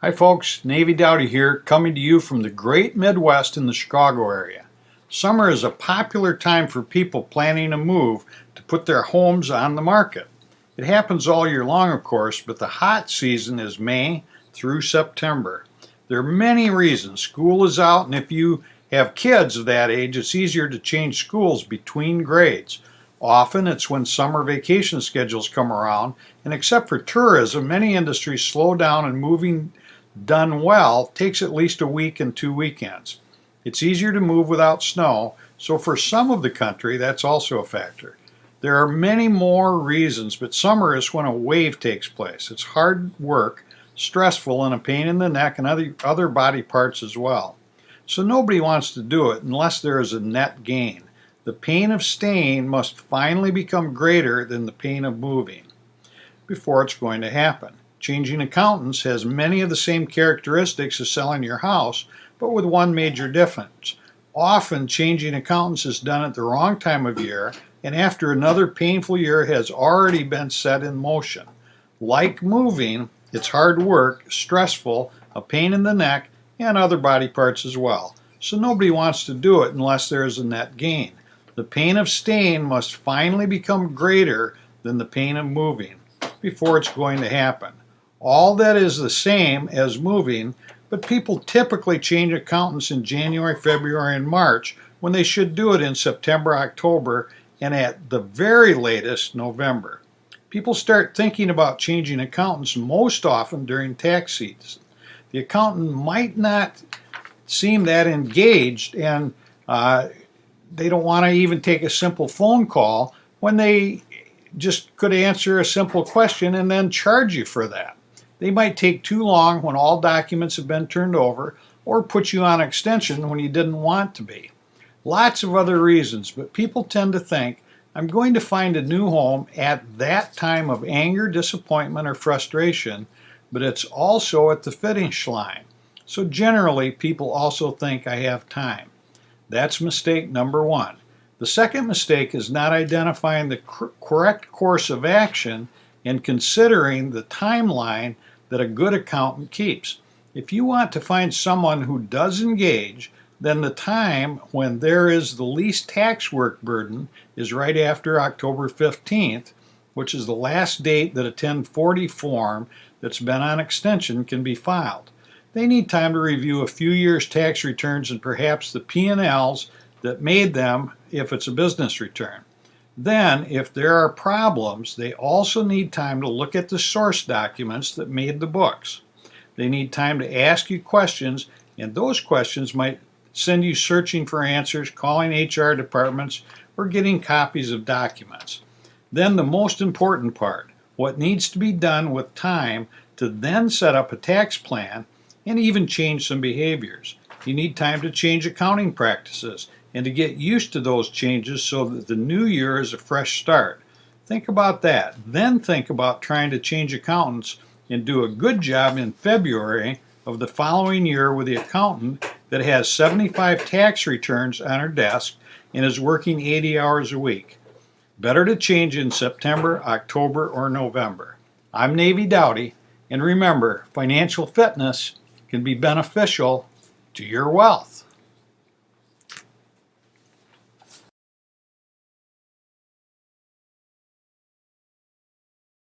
Hi folks, Navy Dowdy here, coming to you from the great Midwest in the Chicago area. Summer is a popular time for people planning a move to put their homes on the market. It happens all year long, of course, but the hot season is May through September. There are many reasons. School is out, and if you have kids of that age, it's easier to change schools between grades. Often it's when summer vacation schedules come around, and except for tourism, many industries slow down, and moving done well takes at least a week and 2 weekends. It's easier to move without snow, so for some of the country that's also a factor. There are many more reasons, but summer is when a wave takes place. It's hard work, stressful, and a pain in the neck and other body parts as well. So nobody wants to do it unless there is a net gain. The pain of staying must finally become greater than the pain of moving before it's going to happen. Changing accountants has many of the same characteristics as selling your house, but with one major difference. Often changing accountants is done at the wrong time of year and after another painful year has already been set in motion. Like moving, it's hard work, stressful, a pain in the neck, and other body parts as well. So nobody wants to do it unless there is a net gain. The pain of staying must finally become greater than the pain of moving before it's going to happen. All that is the same as moving, but people typically change accountants in January, February, and March when they should do it in September, October, and at the very latest, November. People start thinking about changing accountants most often during tax season. The accountant might not seem that engaged, and they don't want to even take a simple phone call when they just could answer a simple question and then charge you for that. They might take too long when all documents have been turned over, or put you on extension when you didn't want to be. Lots of other reasons, but people tend to think, I'm going to find a new home at that time of anger, disappointment, or frustration, but it's also at the finish line. So generally, people also think I have time. That's mistake number one. The second mistake is not identifying the correct course of action and considering the timeline that a good accountant keeps. If you want to find someone who does engage, then the time when there is the least tax work burden is right after October 15th, which is the last date that a 1040 form that's been on extension can be filed. They need time to review a few years' tax returns and perhaps the P&Ls that made them if it's a business return. Then, if there are problems, they also need time to look at the source documents that made the books. They need time to ask you questions, and those questions might send you searching for answers, calling HR departments, or getting copies of documents. Then the most important part, what needs to be done with time to then set up a tax plan and even change some behaviors. You need time to change accounting practices and to get used to those changes so that the new year is a fresh start. Think about that. Then think about trying to change accountants and do a good job in February of the following year with the accountant that has 75 tax returns on her desk and is working 80 hours a week. Better to change in September, October, or November. I'm Navy Dowdy, and remember, financial fitness can be beneficial to your wealth.